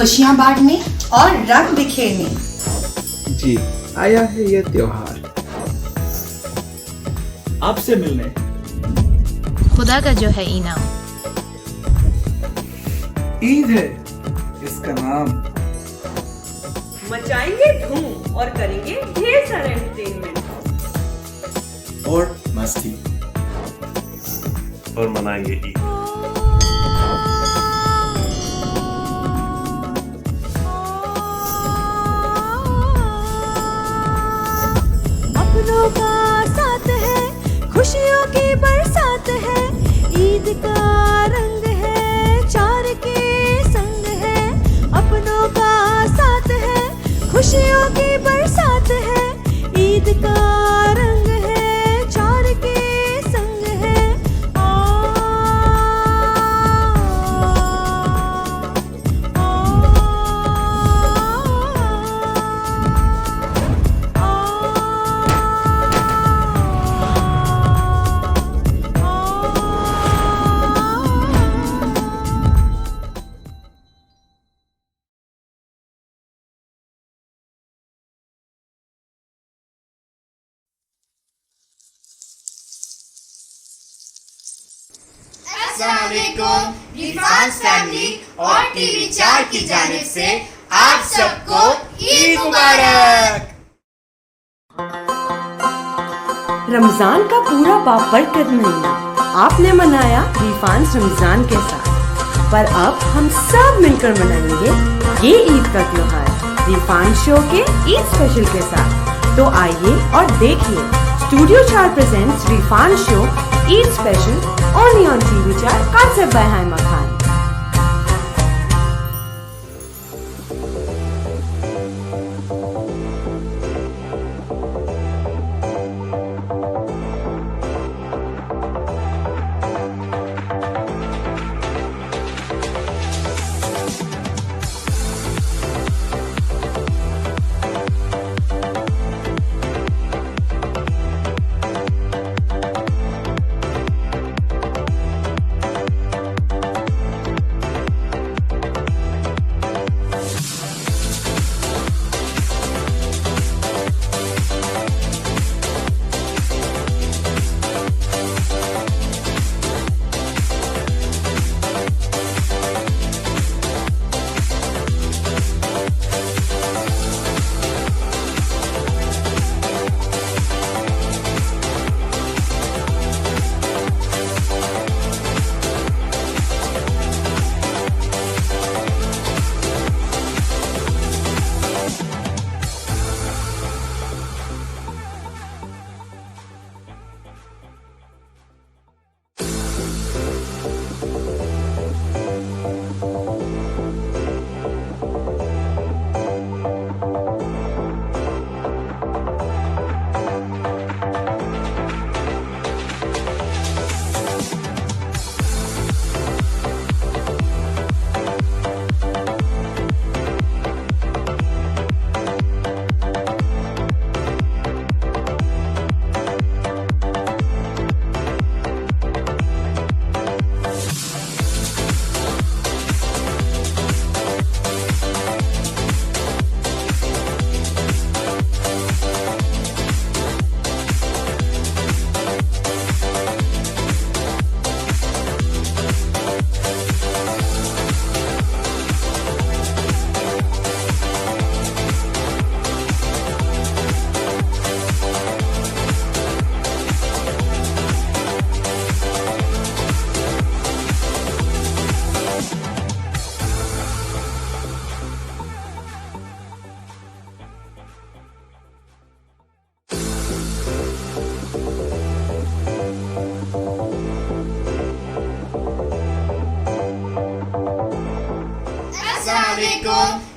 खुशियाँ बांटने और रंग बिखेरने। जी, आया है ये त्योहार आपसे मिलने, खुदा का जो है इनाम। ईद है इसका नाम। मचाएंगे धूम और करेंगे ढेर सारे एंटरटेनमेंट और मस्ती और मनाएंगे ईद। अपनों का साथ है, खुशियों की बरसात है, ईद का रंग है, चार के संग है। अपनों का साथ है, खुशियों की बरसात है, ईद का रंग है, चार के संग है। अस्सलामुअलैकुम रिफान्स फैमिली और टीवी 4 की जानिब से आप सबको ईद मुबारक। रमजान का पूरा बाबरकत महीना आपने मनाया रिफान्स रमजान के साथ, पर अब हम सब मिलकर मनाएंगे ये ईद का त्योहार रिफान्स शो के ईद स्पेशल के साथ। तो आइए और देखिए studio 4 presents Rifan's show Eid special only on TV 4 concept by Haima Khan.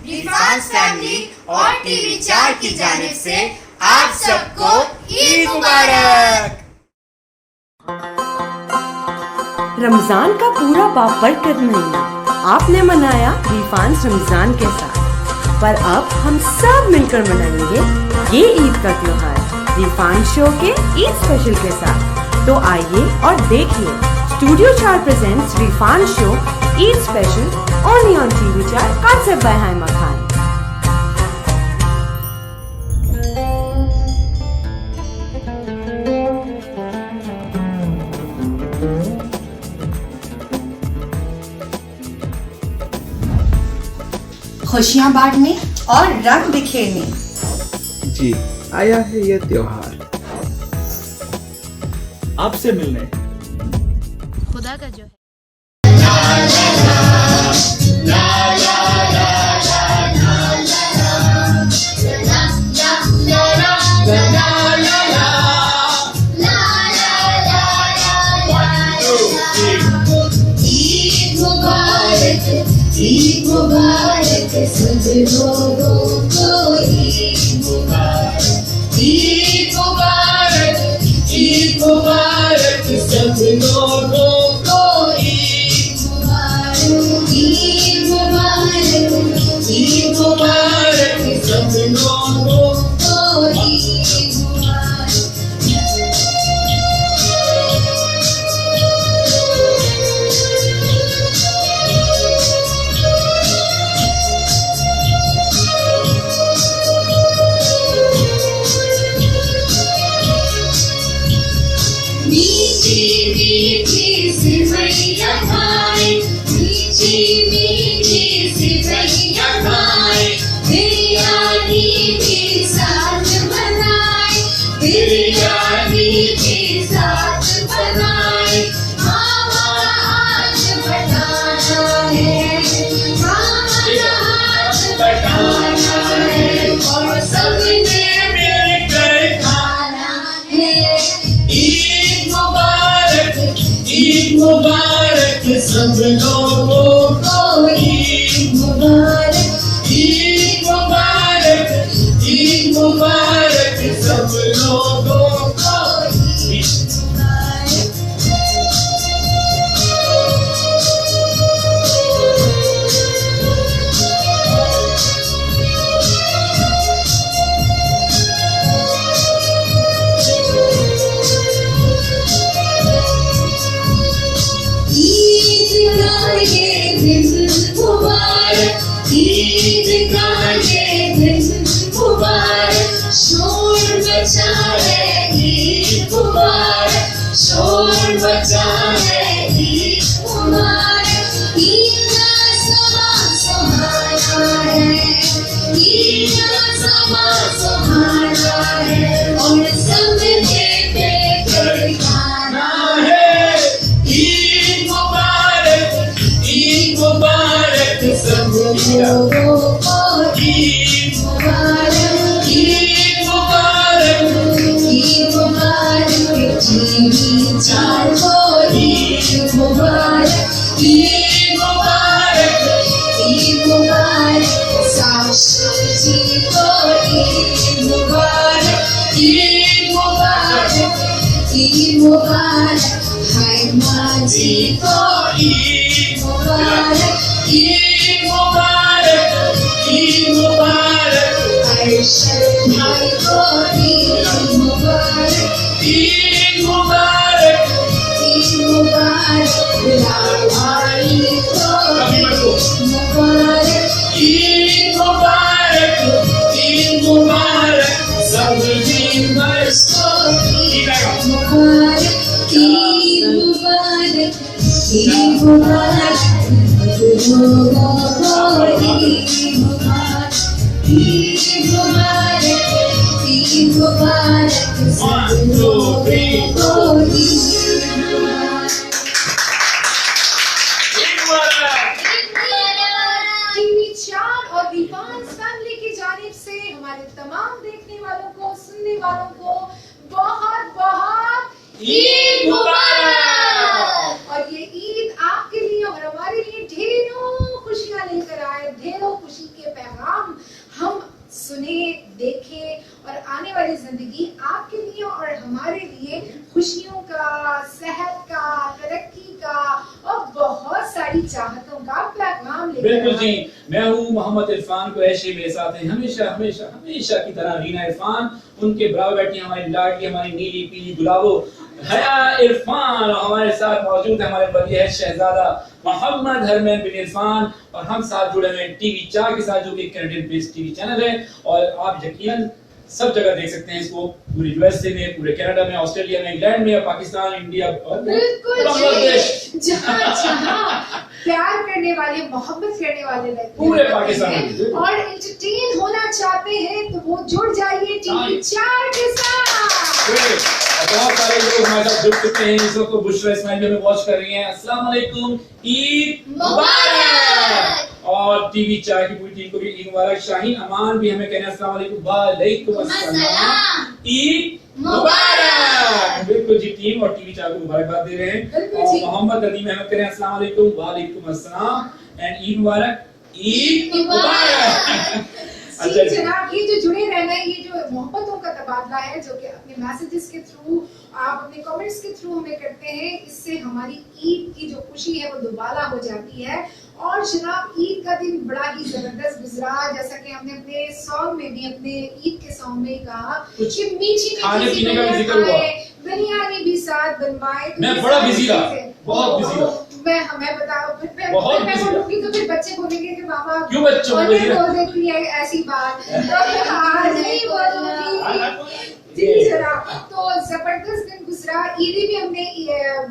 Rifan's family और टीवी 4 की जानिब से आप सबको ईद मुबारक। रमजान का पूरा बाबरकत महीना आपने मनाया रिफान्स रमजान के साथ, पर अब हम सब मिलकर मनाएंगे ये ईद का त्योहार रिफान्स शो के ईद स्पेशल के साथ। तो आइए और देखिए Studio 4 presents Rifan Show Eid Special only on TV 4 concept by Haima Khan. खुशियाँ बांटने और रंग बिखेरने। जी, आया है ये त्योहार आपसे मिलने। खुदा का जो है ईद मुबारक सब लोगों को ईद मुबारक ईद मुबारक ईद मुबारक सब लोगों को ईद मुबारक ईद मुबारक ईद मुबारक सब लोगों को ईद मुबारक। मीठी मीठी सिवैया खाए मीठी मीठी सिवैया खाए बिरयानी भी साथ बनाए बिरयानी भी साथ बनाए। मामा आज बनाना है मामा आज बनाना है और सबने मिलकर खाना है। ईद मुबारक सब लोगों को ईद मुबारक ईद मुबारक ईद मुबारक सब लोगों को ईद मुबारक। ईद का ये दिन मुबारक ईद का ये दिन मुबारक शोर मचा है ईद मुबारक शोर मचा है ईद मुबारक। ईद का समा सुहाना है ईद का समा सुहाना है और सबके पेट खाना है। ईद मुबारक सब लोगों को ईद मुबारक ईद मुबारक ईद मुबारक टीवी 4 को ईद मुबारक ईद मुबारक ईद मुबारक सासू जी को ईद मुबारक ईद मुबारक ईद मुबारक हाइमा जी को ईद मुबारक ईद मुबारक ईद मुबारक अर्शद भाई को ईद मुबारक ईद मुबारक ईद मुबारक लाल भाई को ईद मुबारक ईद मुबारक ईद मुबारक सब मींबर्स को ईद मुबारक ईद मुबारक ईद मुबारक लोगों को ईद मुबारक ईद मुबारक ईद मुबारक सब लोगों को ईद मुबारक। टीवी 4 और रिफान फैमिली की जानिब से हमारे तमाम देखने वालों को सुनने वालों को बहुत बहुत ईद मुबारक। और ये ईद आपके लिए और हमारे लिए ढेरों खुशियां लेकर आए ढेरों खुशी के पैगाम हम सुने देखे और आने वाली जिंदगी आपके लिए और हमारे लिए खुशियों का सेहत का तरक्की का और बहुत सारी चाहतों का पैगाम लेकर। बिल्कुल जी, मैं हूँ मोहम्मद इरफान कुरैशी, मेरे साथ हैं हमेशा हमेशा हमेशा की तरह रीना इरफान, उनके बराबर बैठी हमारी लाडली हमारी नीली पीली गुलाबो हया इरफान और हमारे साथ मौजूद है हमारे वली है शहजादा मोहम्मद हरमैन बिन इरफान और हम साथ जुड़े हुए टीवी 4 के साथ जो कि कैनेडियन बेस्ड टीवी चैनल है और आप यकीनन सब जगह देख सकते हैं इसको पूरे यूएसए में, पूरे कनाडा में, ऑस्ट्रेलिया में, इंग्लैंड में, पाकिस्तान, इंडिया और बिल्कुल बांग्लादेश, जहाँ प्यार करने वाले, मोहब्बत करने वाले पूरे पाकिस्तान में और एंटरटेन होना चाहते हैं तो वो जुड़ जाइए टीवी 4 के साथ। बहुत सारे लोग हमारे साथ जुड़ चुके हैं इस वक्त बुशरा इस्माइल हमें वॉच कर रही हैं। अस्सलाम वालेकुम, ईद मुबारक। और टीवी 4 की पूरी टीम को भी ईद मुबारक। शाहीन अमान भी हमें कहने अस्सलाम वालेकुम, वालेकुम अस्सलाम, ईद मुबारक। बिल्कुल जी, टीम और टीवी 4 को मुबारकबाद दे रहे हैं। और मोहम्मद नदीम अहमद कह रहे हैं अस्सलाम वालेकुम, वालेकुम अस्सलाम एंड ईद मुबारक, ईद मुबारक। जी जनाब, ये जो जुड़े रहना है, ये जो मोहब्बतों का तबादला है जो कि अपने मैसेजेस के थ्रू, आप अपने कमेंट्स के थ्रू हमें करते हैं, इससे हमारी ईद की जो खुशी है वो दुबाला हो जाती है। और जनाब, ईद का दिन बड़ा ही जबरदस्त गुजरा, जैसा कि हमने अपने सॉन्ग में भी, अपने ईद के सॉन्ग में कहा कि मीठी खाने पीने का भी जिक्र हुआ, बिरयानी भी साथ बनवाए। मैं बड़ा बिजी था, बहुत बिजी था। मैं बताओ, फिर मैं बहुत बोलूंगी तो फिर बच्चे बोलेंगे कि मामा क्यों बच्चों को बोल देती है ऐसी बात, तो आज नहीं बोलूंगी। जी जनाब, तो जबरदस्त दिन गुजरा। ईदी भी हमने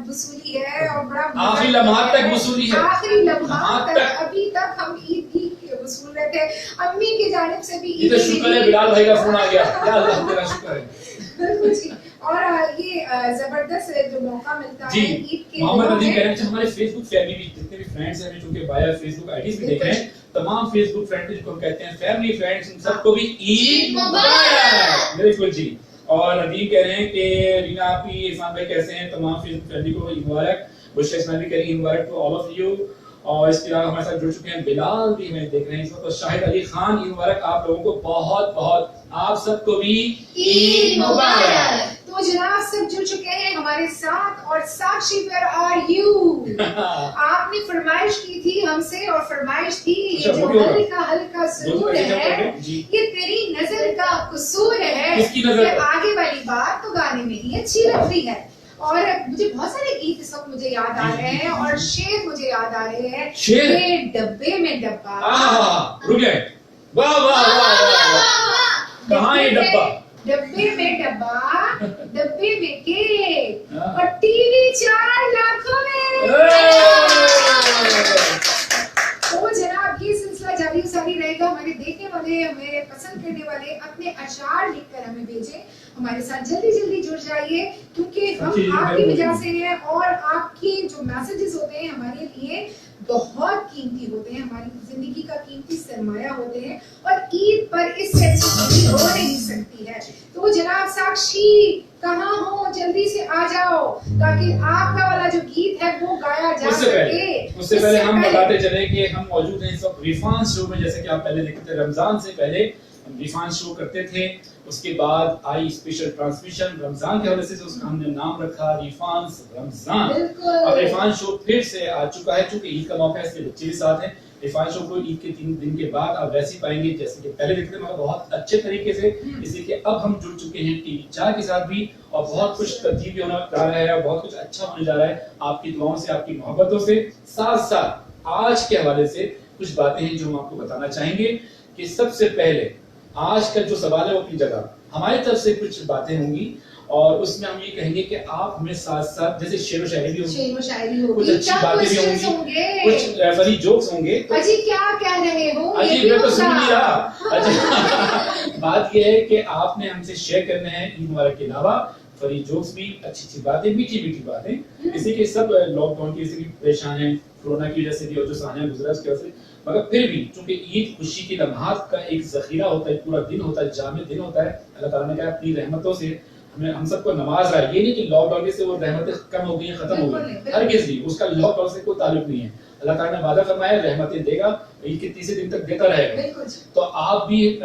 वसूली है और बड़ा आखिरी लम्हात तक वसूली है, आखिरी लम्हात तक। अभी तक हम ईद भी वसूल रहे थे। अम्मी की जानिब से भी ईद, शुक्र है बिलाल भाई का फोन आ गया, या अल्लाह तेरा शुक्र है। बिल्कुल जी। और ये जबरदस्त जो मौका मिलता है ईद के, मोहम्मद नदीम कह रहे हैं हमारे फेसबुक फैमिली भी जितने भी फ्रेंड्स हैं जो कि बायो फेसबुक आईडीज भी देख रहे हैं, तमाम फेसबुक फ्रेंड्स जिनको हम कहते हैं फैमिली फ्रेंड्स, उन सबको भी ईद मुबारक। बिल्कुल जी। और नदीम कह रहे हैं कि रीना आपी, इरफान भाई कैसे हैं, तमाम फेसबुक फैमिली को ईद मुबारक। बुशरा इस्माइल भी कह रही है ईद मुबारक टू ऑल ऑफ यू। और इसके अलावा हमारे साथ जुड़ चुके हैं बिलाल भी हमें देख रहे हैं इस वक्त, शाहिद अली खान, ईद मुबारक आप लोगों को, बहुत बहुत आप सबको भी ईद मुबारक। तो जनाब, सब जुड़ चुके हैं हमारे साथ। और साक्षी, वेयर आर यू? आपने फरमाइश की थी हमसे, और फरमाइश थी ये जो हल्का हल्का सुरूर है, ये तेरी नजर का कसूर है। किसकी नजर? आगे वाली बात तो गाने में ही अच्छी लग रही है। और मुझे बहुत सारे गीत इस वक्त मुझे याद आ रहे हैं और शेर मुझे याद आ रहे हैं। शेर? ये डब्बे में डब्बा, रुक गए, वाह वाह वाह, कहाँ है डब्बा? डब्बे में डब्बा, डब्बे में केक और टीवी 4 लाखों में। तो जनाब, ये सिलसिला जारी सारी रहेगा। हमारे देखने वाले, हमें पसंद करने वाले अपने अशार लिखकर हमें भेजें, हमारे साथ जल्दी जल्दी जुड़ जाइए, क्योंकि हम आपकी वजह से हैं और आपके जो मैसेजेस होते हैं हमारे लिए बहुत कीमती होते हैं, हमारी जिंदगी का कीमती सरमाया होते हैं। और ईद पर इससे अच्छी हो नहीं सकती है। तो जनाब साक्षी कहाँ हो, जल्दी से आ जाओ ताकि आपका वाला जो गीत है वो गाया जा सके। उससे पहले हम बताते चले कि हम मौजूद हैं इस वक्त रिफान शो में। जैसे कि आप पहले देखते थे, रमजान से पहले हम रिफान शो करते थे, उसके बाद आई स्पेशल ट्रांसमिशन रमजान के हवाले से, उसका हमने नाम रखा रिफान रमजान। अब रिफान शो फिर से आ चुका है, चूंकि ईद का मौका है इसलिए बच्चे भी साथ हैं। रिफान शो को ईद के 3 दिन के बाद आप वैसे ही पाएंगे जैसे कि पहले देखते थे, मगर बहुत अच्छे तरीके से, इसलिए कि अब हम जुड़ चुके हैं टीवी 4 के साथ भी, और बहुत कुछ तब्दील भी होने जा रहा है और बहुत कुछ अच्छा होने जा रहा है आपकी दुआओं से, आपकी मोहब्बतों से। साथ साथ आज के हवाले से कुछ बातें हैं जो हम आपको बताना चाहेंगे। कि सबसे पहले आज का जो सवाल है वो अपनी जगह, हमारी तरफ से कुछ बातें होंगी और उसमें हम ये कहेंगे कि आप हमें साथ साथ, जैसे शेर व शायरी भी होगी, कुछ अच्छी बातें भी होंगी, कुछ फनी जोक्स होंगे। अजी क्या कह रहे हो? अजी मैं तो सुन नहीं रहा। अच्छा बात ये है कि आपने हमसे शेयर करने हैं ईद मुबारक के अलावा फनी जोक्स भी, अच्छी अच्छी बातें, मीठी मीठी बातें। इसी के सब लॉकडाउन की वजह से परेशान है, कोरोना की वजह से भी, और जो सानिया गुजरा उसकी वजह से, मगर फिर भी चूंकि ईद खुशी की लम्हात का एक जखीरा होता है, पूरा दिन होता है, जामे दिन होता है। अल्लाह ताला ने कहा अपनी रहमतों से हमें हम सबको नमाज रहा है। ये नहीं कि लॉकडाउन से वो रहमतें कम हो गई हैं, खत्म हो गई, हरगिज़ नहीं, उसका लॉकडाउन से कोई ताल्लुक नहीं है। अल्लाह ताला ने वादा फरमाया रहमतें देगा, ईद के 30 दिन तक देता रहेगा। तो आप भी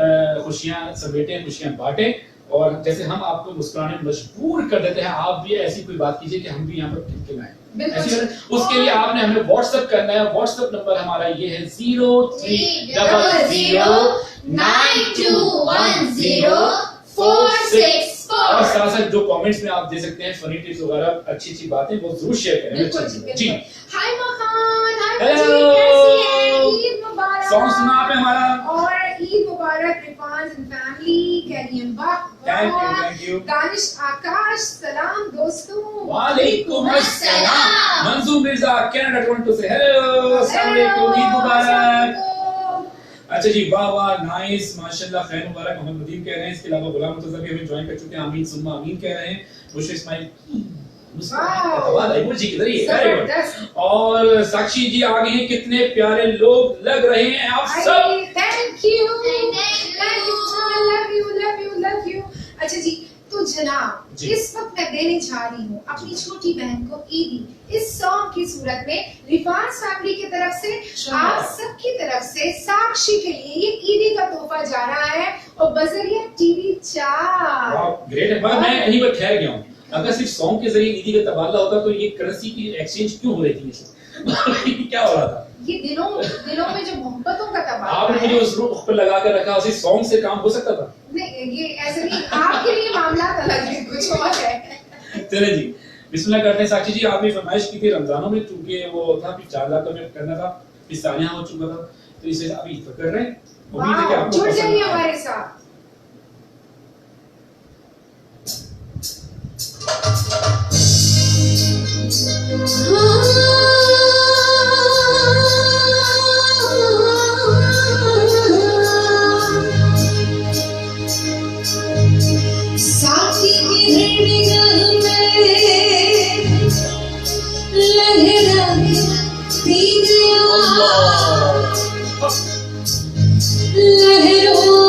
खुशियां समेटें, खुशियां बांटें, और जैसे हम आपको मुस्कुराने मजबूर कर देते हैं, आप भी ऐसी कोई बात कीजिए कि हम भी यहाँ पर खिलखिलाएं। उसके लिए आपने हमें व्हाट्सएप करना है। व्हाट्सएप नंबर हमारा ये है 0300921046। और साथ साथ जो कमेंट कमेंट्स में आप दे सकते हैं फनी टिप्स वगैरह, अच्छी अच्छी बातें वो जरूर शेयर करें। बिल्कुल जी हाय मखान, हाय हेलो, कैसी हैं? ईद मुबारक। सॉन्ग सुना आपने हमारा, और ईद मुबारक रिफान एंड फैमिली, कैरियम बक, थैंक यू दानिश आकाश, सलाम दोस्तों। वालेकुम अस्सलाम। मंजूर मिर्जा कनाडा टोरंटो से हेलो, अस्सलाम वालेकुम, ईद मुबारक। अच्छा जी, वाह वाह, नाइस, माशाल्लाह, खैर मुबारक। मोहम्मद नदीम कह रहे हैं, इसके अलावा गुलाम मुर्तजा भी हमें ज्वाइन कर चुके हैं, आमीन सुम्मा आमीन कह रहे हैं। मुशफिक इस्माइल किधर ही है, और साक्षी जी आ गए हैं, कितने प्यारे लोग लग रहे हैं आप सब। Thank you, love you. अच्छा जी, तो जनाब इस वक्त मैं देने जा रही हूँ अपनी छोटी बहन को ईदी इस सॉन्ग की सूरत में रिफांस फैमिली की तरफ से, आप सबकी तरफ से साक्षी के लिए ये ईदी का तोहफा जा रहा है, और बजरिया टीवी 4। ग्रेट है, मैं कहीं पर ठहर गया हूँ। अगर सिर्फ सॉन्ग के जरिए ईदी का तबादला होता तो ये करेंसी की एक्सचेंज क्यों हो रही थी? क्या हो रहा था? ये दिलों में जो मोहब्बतों का तबादला आपने मुझे उस रुख पर लगा कर रखा, उसी सॉन्ग से काम हो सकता था। नहीं, ये ऐसे नहीं, आपके लिए मामला अलग है, कुछ और है। चले जी, बिस्मिल्लाह करते हैं। साक्षी जी, आपने फरमाइश की थी रमजानों में, चूंकि वो था फिर 4 लाख में करना था, फिर सानिया हो चुका था, तो इसे अभी तो कर रहे हैं। उम्मीद है कि आपको जुड़ जाइए पसंद हमारे साथ। साथी की निगाह में लहरा पी गया, लहरों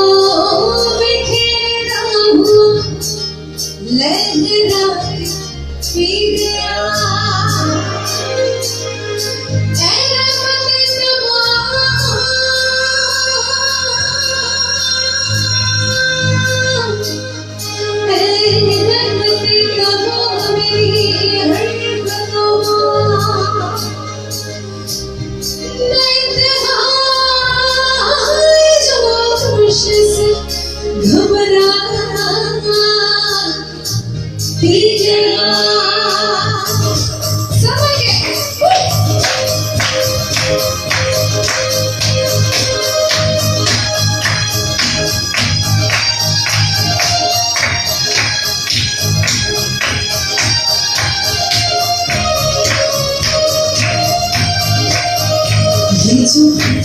में खेला हूँ, लहरा पी गया।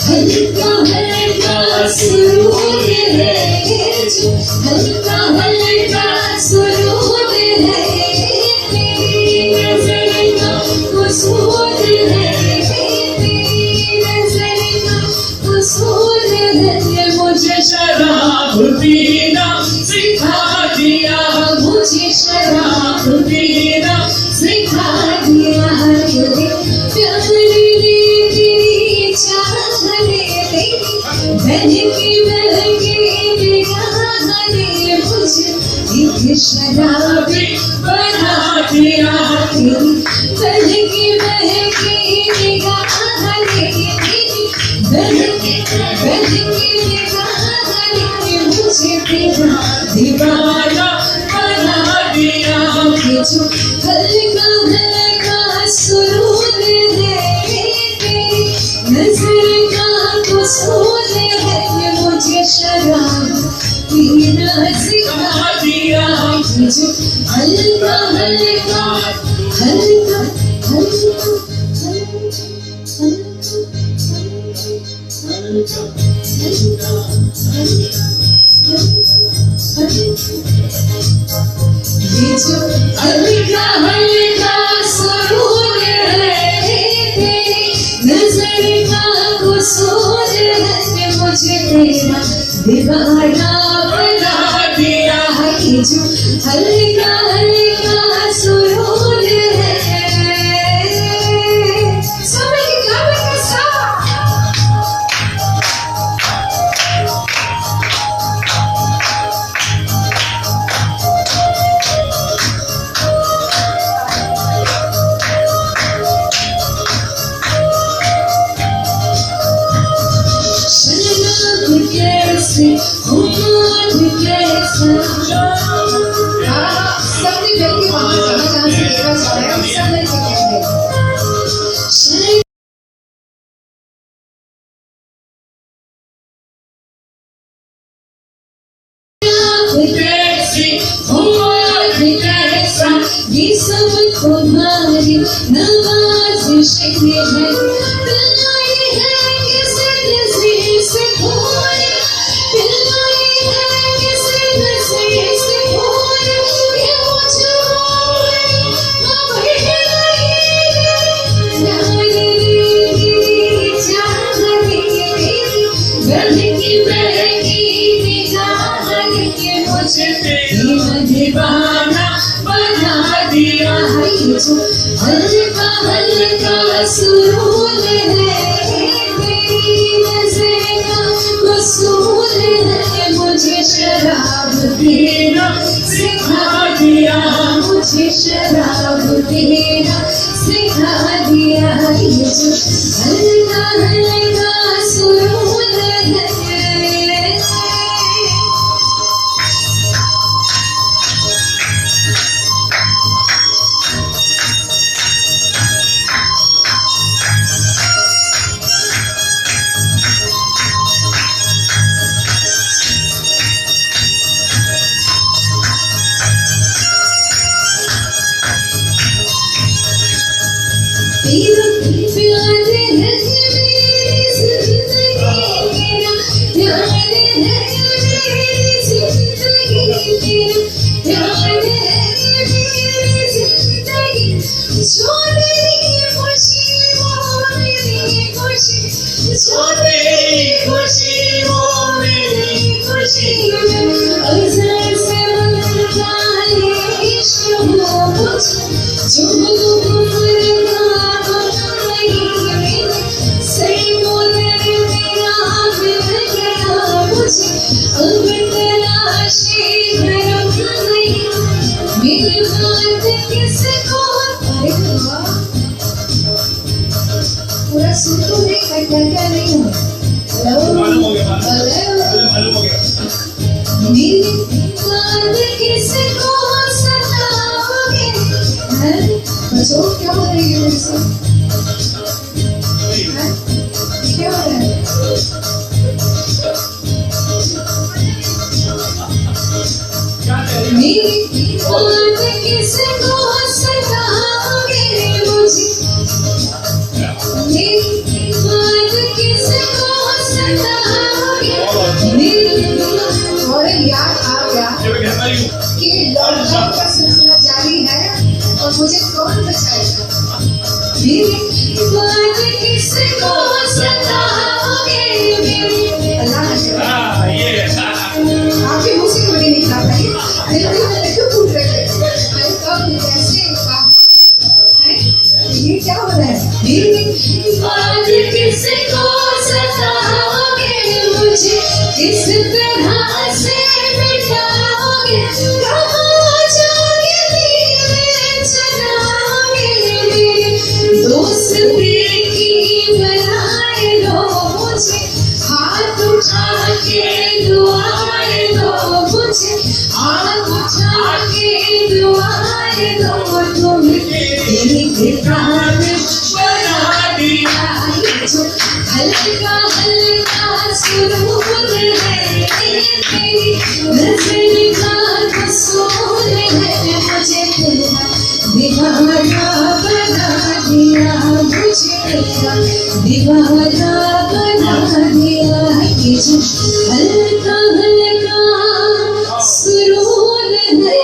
हल्का हल्का सुरूर है, हल्का हल्का सुरूर है, तेरी नजर का कसूर है, तेरी नजर का कसूर है। मुझे शराब पीना सिखा दिया, मुझे शराब पीना सिखा दिया, शराबी बना दिया, बहकी बहकी निगाह ने, बहकी निगाह ने मुझे तेरा दीवाना बना दिया। जो हल्का हल्का सुरूर है, तेरी नजर का कसूर है, मुझे शराब पीना सिखा दिया। जो हल्का हल्का हल्का हल्का ये जो हल्का हल्का सुरूर है, तेरी नजर का कसूर है, मुझे तेरा दीवाना बना दिया। ये जो हल्का हल्का सुरूर है, समय की गाने के साथ शराब कैसे, खुमार कैसा, अपनी बेल के वहां जहाँ जहाँ से लेना चाह रहे हैं हम सब मिलकर कहेंगे। ये सब तुम्हारी नवाज़िश है, पिलाई है किसी नज़ीर से खोए, पिलाई है किसी नज़ीर से खोए, ये मुझे दीवाना बना दिया है, जो हल्का हल्का सुरूर है, मेरी नज़र का कसूर है, मुझे शराब पीना सिखा दिया, मुझे शराब पीना सिखा दिया, ये जो हल्का हल्का सुरूर है। पूरा सुन तो नहीं, मैं क्या नहीं हूँ। मालूम हो गया, मालूम हो गया। मेरी बात किसको सताओगे? बच्चों क्या हो रही है मेरे साथ? क्या हो रहा है? मेरी बात किसको सताओगे? मुझे मेरी बात किसको सताओगे? और याद आ गया कि लॉकडाउन का सिलसिला जारी है और मुझे कौन बचाएगा? मेरी बात किसको सताओगे? अल्लाह आपके मुंह से क्यों नहीं निकला भाई? मेरे दिल में क्यों फूट रहे थे? मैं कब कैसे कब है? ये क्या हो रहा है? मेरी बात किसको सताओगे? मुझे किस तरह से मिटाओगे? कहाँ जाके दीवार जलाओगे? मेरी दोस्ती की बनाए लो मुझे, हाथ उठा के दुआएं दो मुझे, हाथ उठा के दुआएं दो, तुम्हें किताब बना दिया, जो हल्का हल्का सुरूर है, तेरी नज़र का कसूर है, मुझे तेरा दीवाना बना दिया, मुझे तेरा दीवाना बना दिया, ये जो हल्का हल्का सुरूर है।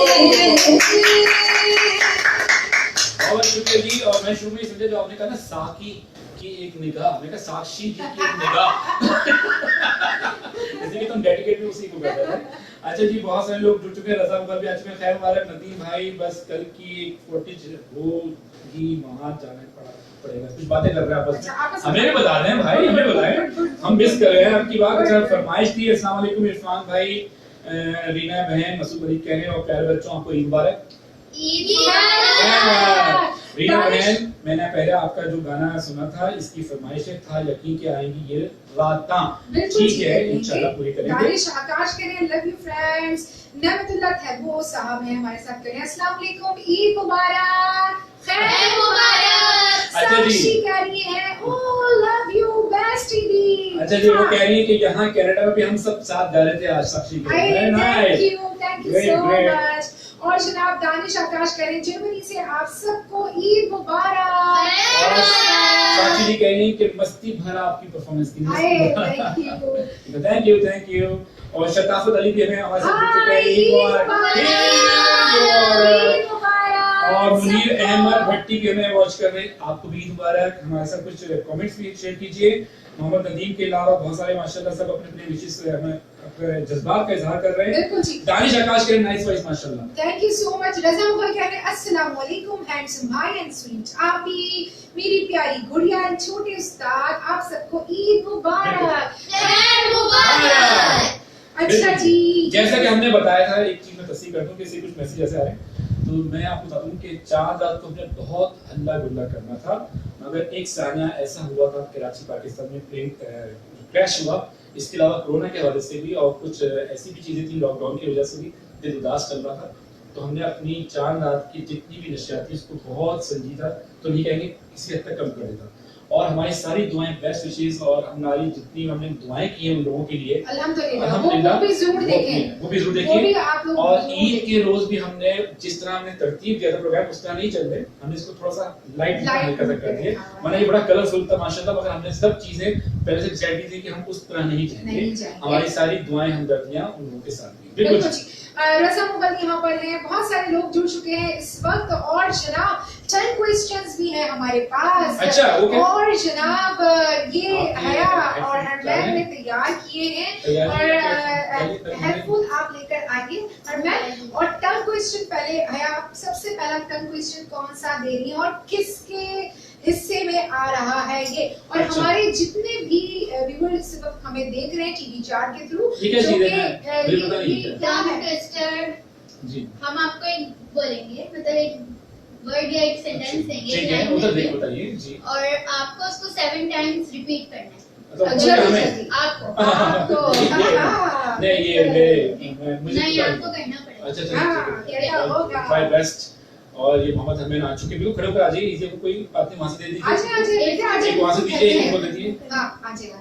और शुक्रिया जी। और मैं शुरू में समझा जो आपने कहा ना, साकी की एक निगाह, मैंने कहा साक्षी जी की एक निगाह इसलिए तुम डेडिकेट भी उसी को करते हैं। अच्छा जी, बहुत सारे लोग जुड़ चुके हैं, रज़ा मुबारक भी आ चुके हैं। खैर मुबारक नदीम भाई, बस कल की एक फुटेज होगी, वहां जाना पड़ेगा। कुछ बातें कर रहे हैं आपस में, हमें भी बता दें भाई, हमें बताएं, हम मिस कर रहे हैं आपकी बात। अच्छा, फरमाइश थी। अस्सलाम वालेकुम इरफान भाई, रीना बहन, मसूद अली कह रहे हैं और प्यारे बच्चों, आपको ईद मुबारक। रीना बहन, मैंने पहले आपका जो गाना सुना था, इसकी फरमाइशें था यकीन के आएंगी ये रातां। ठीक है, इंशाल्लाह पूरी करेंगे। दानिश आकाश कह रहे हैं लव यू फ्रेंड्स। नमतुल्लाह थैबो साहब हैं हमारे साथ, कह रहे हैं अस्सलाम वालेकुम, ईद मुबारक, खैर मुबारक। अच्छा जी। साक्षी कह रही है ओ लव यू बेस्टी दी। अच्छा जी, वो कह रही है कि यहाँ कनाडा में भी हम सब साथ जा रहे थे आज साक्षी के। Thank you so much. और जनाब दानिश आकाश कह रहे हैं जर्मनी से आप सबको ईद मुबारक। साक्षी जी कह रही हैं कि मस्ती भरा आपकी परफॉर्मेंस थी। Thank you. और शताफत अली भी हमें हमारे साथ ईद मुबारक। और मुनीर अहमद भट्टी भी हमें वॉच कर रहे हैं, आपको भी ईद मुबारक। हमारे साथ कुछ कमेंट्स भी शेयर कीजिए। मोहम्मद नदीम के अलावा बहुत सारे माशाल्लाह सब अपने अपने विशेष अपने जज्बात का इजहार कर रहे हैं। बिल्कुल जी। दानिश आकाश के नाइस वॉइस माशाल्लाह। Thank you so much. Raza Mughal कह रहे हैं अस्सलाम वालेकुम हैंडसम भाई एंड स्वीट आपी, मेरी प्यारी गुड़िया एंड छोटे उस्ताद, आप सबको ईद मुबारक। खैर मुबारक। अच्छा जी, जैसा कि हमने बताया था, एक चीज मैं तस्दीक कर दूं कि इससे कुछ मैसेज ऐसे आ रहे हैं, तो मैं आपको बता दूं कि 4 रात को हमने बहुत हल्ला गुल्ला करना था, मगर एक सानिया ऐसा हुआ था कराची पाकिस्तान में प्लेन क्रैश हुआ। इसके अलावा कोरोना के हवाले से भी और कुछ ऐसी भी चीजें थी, लॉकडाउन की वजह से भी दिल उदास चल रहा था, तो हमने अपनी 4 रात की जितनी भी नशियात थी उसको बहुत संजीदा, तो नहीं कहेंगे किसी हद तक कम कर देता। और हमारी सारी दुआएं, बेस्ट विशेस और हमारी जितनी हमने दुआएं की हैं उन लोगों के लिए अल्हम्दुलिल्लाह, वो भी जरूर देखें, वो भी जरूर देखिए। और ईद के रोज भी हमने जिस तरह हमने तरतीब दिया था प्रोग्राम, उस तरह नहीं चल रहे, हमने इसको थोड़ा सा लाइट कर दिया। माना ये बड़ा कलरफुल था माशाल्लाह, मगर हमने सब चीजें पहले से डिसाइड की थी कि हम उस तरह नहीं जाएंगे। हमारी सारी दुआएं हमदर्दियां उन लोगों के साथ भी। बिल्कुल। रज़ा मुगल यहाँ पर हैं, बहुत सारे लोग जुड़ चुके हैं इस वक्त, और जनाब 10 क्वेश्चन्स भी हैं हमारे पास। अच्छा, और जनाब ये हया और हरमैन ने तैयार किए हैं, और हेल्पफुल आप लेकर आइए हरमैन। और 10 क्वेश्चन पहले हया, सबसे पहला 10 क्वेश्चन कौन सा दे रही है और किसके हिस्से में आ रहा है ये, और हमारे जितने भी व्यूअर्स इस वक्त हमें देख रहे हैं टीवी चार्ट के थ्रू, जी, हम आपको एक बोलेंगे, मतलब एक वर्ड या एक सेंटेंस देंगे, ठीक है, उधर देखो बताइए जी, और आपको उसको 7 टाइम्स रिपीट करना है। आपको नहीं, ये मुझे नहीं, आपको करना पड़ेगा। अच्छा, ट्राई बेस्ट। और ये मोहम्मद हमें आ चुके, बिल्कुल खड़े होकर आ जाइए, इसे कोई बात नहीं, वहां से दे दीजिए, एक वहां से दीजिए, एक को दे दीजिए। हां, आ जाइए,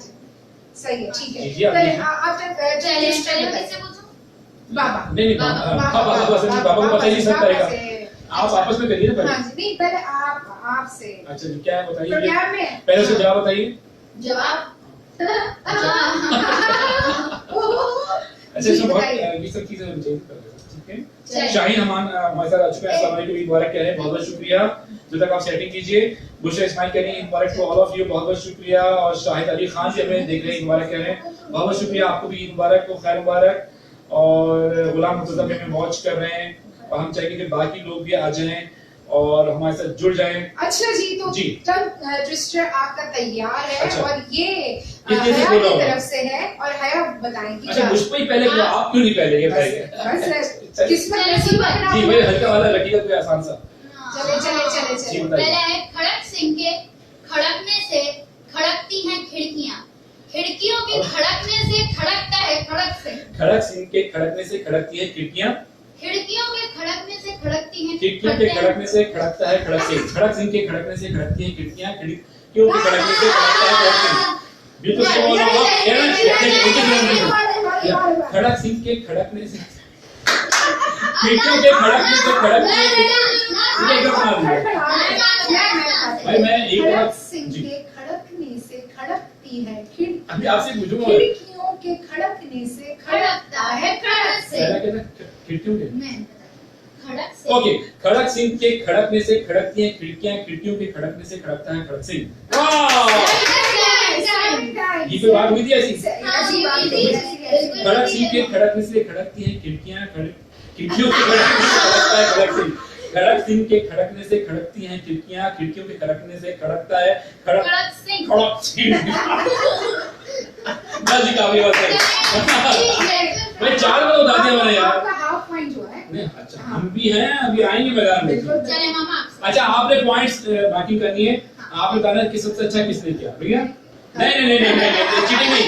सही है, ठीक है। पहले आप चैलेंज किससे पूछूं? बाबा। नहीं, बाबा को पता ही नहीं सब करेगा, आप आपस में करिए ना पहले। हां जी, नहीं पहले आपसे। अच्छा जी, क्या है बताइए, प्रोग्राम में पहले उसका जवाब बताइए। जवाब अच्छा, इसमें बहुत ये सब चीजें हम चेंज कर रहे हैं, ठीक है। शाहीन हमारे साथ आ चुके हैं, अस्सलाम वालेकुम, ईद मुबारक कह रहे हैं, बहुत बहुत शुक्रिया। जब तक आप सेटिंग कीजिए, बुशरा इस्माइल कह रही हैं ईद मुबारक टू ऑल ऑफ यू, बहुत बहुत शुक्रिया। और शाहिद अली खान जी हमें देख रहे हैं, ईद मुबारक कह रहे हैं, बहुत बहुत शुक्रिया, आपको भी ईद मुबारक हो, खैर मुबारक। और गुलाम मुर्तजा भी हमें वॉच कर रहे हैं, और हम चाहेंगे कि बाकी लोग भी आ जाएं और हमारे साथ जुड़ जाएं। अच्छा जी, तो टंग ट्विस्टर आपका तैयार है। अच्छा। और ये किस हया की तरफ से है, और हया बताएंगी। अच्छा, मुझ पे ही पहले किया, आप क्यों नहीं पहले ये बताइए। किस्मत नसीब है जी, वही हल्का वाला रखिएगा, कोई आसान सा। चले। पहला है खड़क सिंह के खड़कने से खड़कती हैं खिड़कियां, खिड़कियों के खड़कने से खड़कता है खड़क सिंह। खड़क सिंह के खड़कने से खड़कती है खिड़कियां, खिड़कियों के खड़कने से खड़कती हैं खिड़कियों के खड़कने से खड़कता है खड़क सिंह। खड़क सिंह के खड़कने से खड़कती है खिड़कियां, खिड़कियों के खड़कने से खड़कता है खड़क सिंह। बिल्कुल सही बोल रहा हूं। खड़क सिंह के खड़कने से खिड़कियों के खड़कने से खड़कती है, भाई मैं एक बार सिंह के खड़कने से खड़कती है अभी आपसे पूछूंगा, खिड़कियों के खड़कने से खड़कता है खड़क सिंह। खिड़कियों के खड़क सिंह। ओके, खड़क सिंह के खड़कने से खड़कती हैं खिड़कियां, खिड़कियों के खड़कने से खड़कता है खड़क सिंह। ये कोई बात हुई थी ऐसी? खड़क सिंह के खड़कने से खड़कती हैं खिड़कियां, खिड़कियों के खड़कने से खड़कता है खड़क सिंह। खड़क सिंह के खड़कने से खड़कती हैं खिड़कियां, खिड़कियों के खड़कने से खड़कता है खड़क सिंह। खड़क सिंह जी काफी बात है भाई, 4 बार बता दिया मैंने यार। आपका हाफ पॉइंट जो है। अच्छा, हम भी हैं, अभी आएंगे मैदान में। चले मामा अच्छा आपने पॉइंट्स मार्किंग करनी है, आपने बताना कि सबसे अच्छा किसने किया, भैया? नहीं चीटिंग नहीं,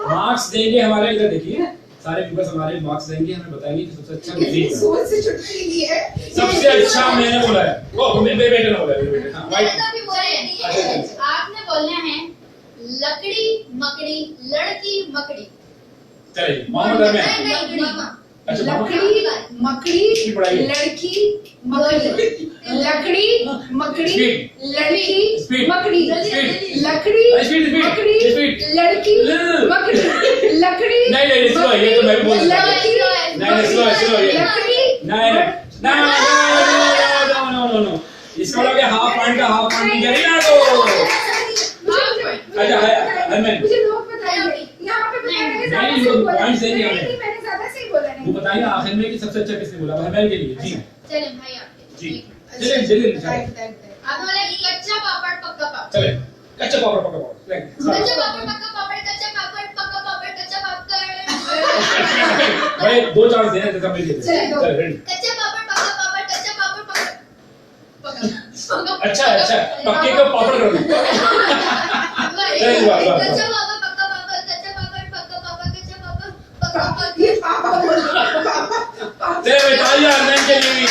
मार्क्स देंगे हमारे, इधर देखिए सारे व्यूअर्स हमारे मार्क्स देंगे, हमें बताएंगे कि सबसे अच्छा मैंने किया, सोच से छुट्टी ली है, सबसे अच्छा मैंने बोला है। ओ मेरे बेटे ने बोला है, हां मैंने तो अभी बोला है। आपने बोलना है लकड़ी मकड़ी लड़की मकड़ी। चलिए मोहम्मद अरमान। अच्छा लकड़ी मकड़ी लड़की मकड़ी, लकड़ी मकड़ी लड़की मकड़ी, लकड़ी मकड़ी लड़की मकड़ी, लकड़ी नहीं स्लो है, ये तो मैं भी बोल सकता लड़की नहीं स्लो है, लकड़ी नो इसका मतलब हाफ पॉइंट का हाफ पॉइंट नहीं ना तो अच्छा है मुझे लोग बताएंगे यहाँ पे बताएंगे नहीं लोग पॉइंट्स देंगे हमें, मैंने ज्यादा सही बोला नहीं। वो बताइए आखिर में कि सबसे अच्छा किसने बोला, हमें के लिए जी चले भाई आपके जी चलिए आप बोले कच्चा पापड़ पक्का पापड़। चले कच्चा पापड़ पक्का पापड़, कच्चा पापड़ पक्का पापड़, कच्चा पापड़ पक्का पापड़, कच्चा पापड़ भाई 2 चांस देने थे, सब मिल चलिए, दो। चल रेडी। कच्चा पापड़ पक्का पापड़, कच्चा पापड़ पक्का अच्छा पक्के को पापड़ कर दो। चलिए वाह कच्चा पापड़ पक्का पापड़, कच्चा पापड़ पक्का पापड़, कच्चा पापड़ पक्का पापड़। ये पापा बोल पापा चले बताइए अरमान के लिए भी।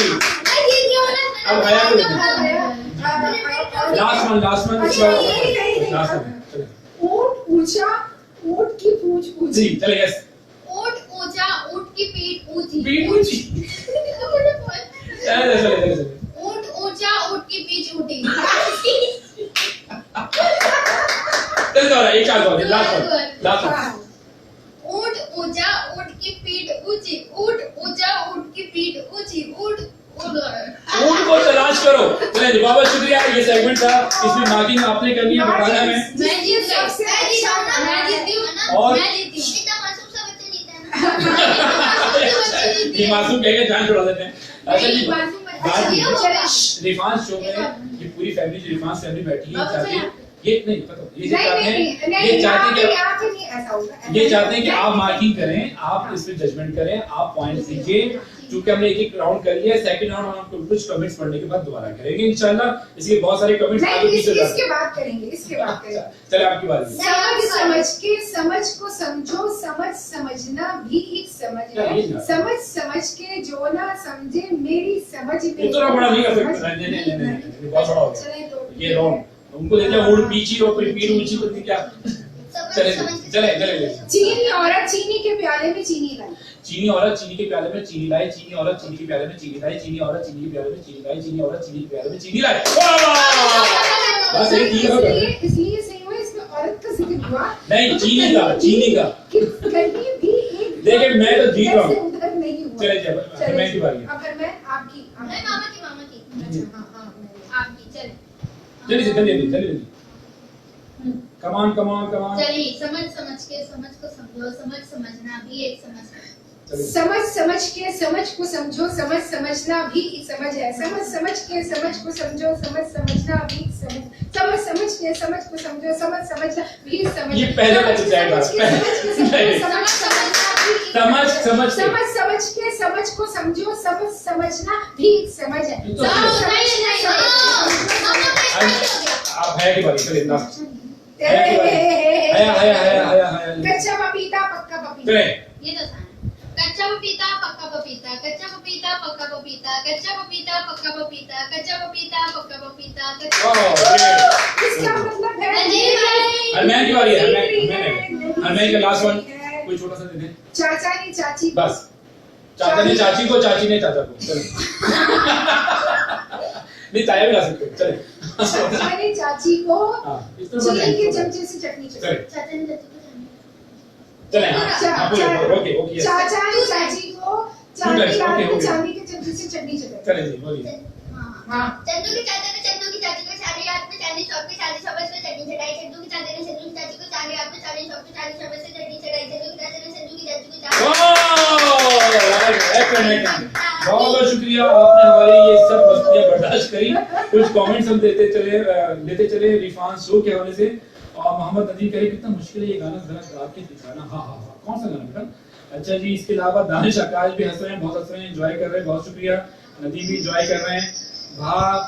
मैं जीत गया हूं ना। अब भैया को देते लास्ट वन लास्ट चले ऊंट ऊंचा ऊंट की पूंछ ऊंची। जी चले यस ऊंट ऊंचा ऊंट की पीठ ऊंची। पीठ ऊंची। चले ऊंट ऊंचा ऊंट की पीठ ऊंची। चल दो एक चांस और लास्ट ऊंट ऊंचा ऊंट की पीठ ऊंची, ऊंट ऊंचा ऊंट की पीठ ऊंची, ऊंट ऊंट को तलाश करो। चलिए जी बहुत शुक्रिया, ये सेगमेंट था, इसमें मार्किंग आपने करनी है, बताना है। मैं जीत गई, मैं जीती हूं और मैं जीती हूं। इतना मासूम सा बच्चा जीता है ना। ये मासूम कह के जान छुड़ा देते हैं। अच्छा जी मासूम बच्चा रिफान शो में ये पूरी फैमिली जो रिफान फैमिली बैठी है चाहती है ये नहीं पता ये चाहते हैं ये चाहते हैं कि आप मार्किंग करें, आप इस पे जजमेंट करें, आप पॉइंट्स दीजिए, क्योंकि हमने एक राउंड कर लिया है, सेकंड राउंड हम आपको कुछ कमेंट्स पढ़ने के बाद दोबारा करेंगे इंशाल्लाह। इसके बहुत सारे कमेंट्स आगे पीछे इसके बाद करेंगे, इसके बाद करेंगे। चलिए आपकी बारी। समझ के समझ को समझो, समझ समझना भी एक समझ है, समझ के जो ना समझे मेरी समझ में। इतना बड़ा नहीं कर सकते, नहीं बहुत बड़ा हो गया ये राउंड। उनको देते हैं ऊंट पीछी और कोई पीठ ऊंची तो क्या। चले चीनी औरत चीनी के प्याले में चीनी लाई, चीनी औरत चीनी के प्याले में चीनी लाई, चीनी औरत चीनी के प्याले में चीनी लाई, चीनी औरत चीनी के प्याले में चीनी लाई, चीनी औरत चीनी के प्याले में चीनी लाई। बस एक ही होगा। इसलिए सही हुआ, इसमें औरत का जिक्र हुआ नहीं, चीनी का कहीं भी एक देखिए मैं तो जीत रहा हूं। उधर नहीं हुआ। चले मैं की बारी है। अगर मैं आपकी नहीं मामा की आपकी चलिए जल्दी कमान चलिए समझ के समझ को समझो, समझ समझना भी एक समझ है। समझ के समझ को समझो, समझ समझना भी एक समझ है। समझ के समझ को समझो, समझ समझना भी एक समझ, समझ के समझ को समझो, समझ समझना भी एक समझ। ये पहले का डिसाइड था। समझ के समझ को समझो, समझ समझना भी एक समझ है। आप है की बारी। चलिए लास्ट कच्चा पपीता पक्का पपीता। ये तो था कच्चा पपीता पक्का पपीता, कच्चा पपीता पक्का पपीता, कच्चा पपीता पक्का पपीता, कच्चा पपीता पक्का पपीता। इसका मतलब है अरमान की बारी है। अरमान का लास्ट वन कोई छोटा सा दे दे। चाचा ने चाची, बस चाचा ने चाची को, चाची ने चाचा को। नहीं ताया भी ला सकते। चले चाचा ने चाची को चीनी के चमचे से चटनी चटाई। चाचा ने चाची को चले ओके चाचा ने चाची को चांदी के चमचे से चटनी चटाई। चले जी बोलिए। हाँ चंदू की चाचा ने चंदू की चाची को चांदी रात में चांदी चौक पे चांदी शॉप पे चटनी चटाई। चंदू की चाचा ने चंदू की चाची को चांदी रात में चांदी शॉप पे चांदी शॉप से चटनी चटाई। चंदू की चाचा ने चंदू की चाची को बहुत शुक्रिया, आपने हमारी ये सब मस्तियां बर्दाश्त करी। कुछ कमेंट्स हम लेते चले रिफान शो के हवाले से। और मोहम्मद नदीम कहे कितना मुश्किल है ये गाना जरा गा के दिखाना। हाँ कौन सा गाना बेटा? अच्छा जी, इसके अलावा दानिश आकाश भी हंस रहे हैं, बहुत हंस रहे हैं, एंजॉय कर रहे हैं, बहुत शुक्रिया। नदी भी एंजॉय कर रहे हैं भाग।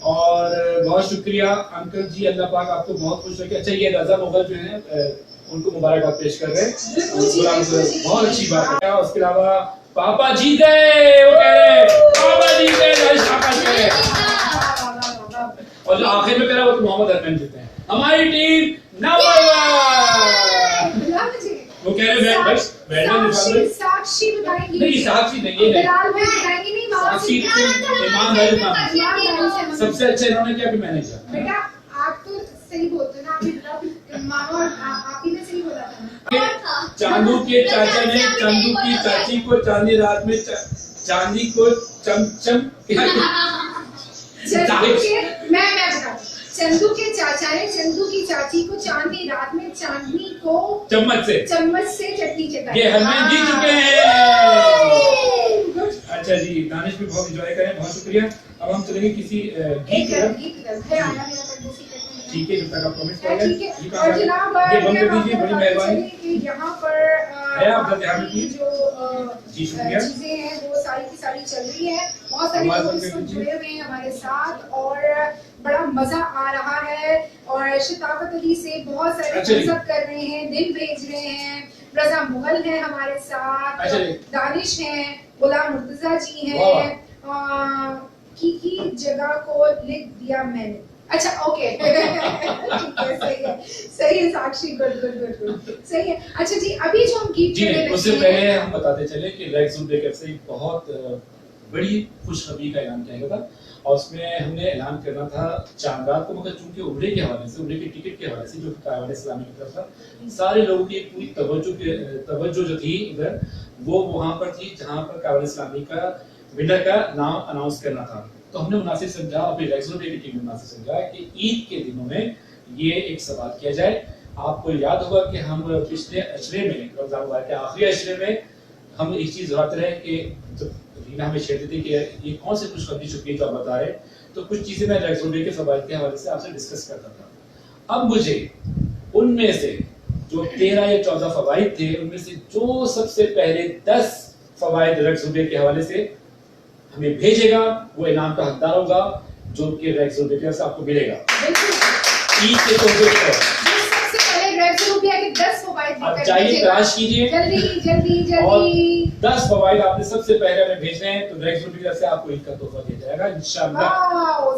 और बहुत शुक्रिया अंकल जी, अल्लाह पाक आपको बहुत खुश रखे। अच्छा, ये रजा मुगल जो है उनको मुबारकबाद पेश कर रहे हैं, बहुत अच्छी बात है। उसके अलावा पापा जीते, वो कह रहे पापा जीते, शाबाश कह रहे। और जो आखिर में कह रहा वो तो मोहम्मद अरमान जीते हैं, हमारी टीम नंबर 1। वो कह रहे साक्षी बताएंगी, नहीं साक्षी नहीं, ये बिलाल भाई बताएंगी नहीं, साक्षी इमाम भाई सबसे अच्छा इन्होंने किया कि मैंने किया। बेटा आप तो सही बोलते ना, आप ही ने सही बोला था। चांदू के चाचा ने चंदू की चाची को चांदी रात में चांदी को चमचम मैं बताऊं, चंदू के चाचा ने चंदू की चाची को चांदी रात में चांदनी को चम्मच से चटनी चटाई। ये हमें जीत चुके हैं। अच्छा जी, दानिश भी बहुत एंजॉय करें, बहुत शुक्रिया। अब हम चलेंगे किसी गीत ठीक है, जब तक आप प्रॉमिस कर रहे हैं। और जनाब ये बंद कर दीजिए, बड़ी मेहरबानी। यहाँ पर आप ध्यान रखिए, जो चीजें हैं वो सारी की सारी चल रही है, बहुत सारे लोग इस वक्त जुड़े हुए हैं हमारे साथ और बड़ा मजा आ रहा है। और शताफत अली से बहुत सारे मदद कर रहे हैं, दिल भेज रहे हैं, रजा मुगल है हमारे साथ, दानिश हैं, गुलाम मुर्तजा जी हैं, की जगह को लिख दिया मैंने। अच्छा ओके सही है साक्षी, गुड सही है। अच्छा जी, अभी जो हम गीत उससे पहले हम बताते चले कि रेक्स बेकर से बहुत बड़ी खुशखबरी का ऐलान किया गया था और उसमें हमने ऐलान करना था चांद रात को, मगर चूंकि उम्रे के हवाले से, उम्रे के टिकट के हवाले से जो कायवान इस्लामी की तरफ था, सारे लोगों की पूरी तवज्जो जो थी इधर वो वहां पर थी जहां पर कायवान इस्लामी का विनर का नाम अनाउंस करना था। तो हमने मुनासिब समझा, अपनी रेक्स की टीम ने मुनासिब समझा कि ईद के दिनों में ये एक सवाल किया जाए। आपको याद होगा कि हम पिछले अशरे में, रमजान मुबारक के आखिरी अशरे में हम एक चीज दोहराते रहे कि जब रीना हमें शेयर देती कि ये कौन सी खुशखबरी छुपी जो आप बता रहे, तो कुछ चीजें मैं रेक्स के सवाल के हवाले से आपसे डिस्कस करता था। अब मुझे उनमें से जो 13 या 14 फवाइद थे, उनमें से जो सबसे पहले 10 फवाइद रेक्स के हवाले से हमें भेजेगा वो इनाम का हकदार होगा, जो कि रेक्स से आपको मिलेगा। ईद के तोहफे सबसे पहले रेक्स के 10 फवाइद आप चाहिए तलाश कीजिए जल्दी और 10 फवाइद आपने सबसे पहले हमें भेजने हैं, तो रेक्स से आपको ईद का तोहफा दिया जाएगा इंशाअल्लाह।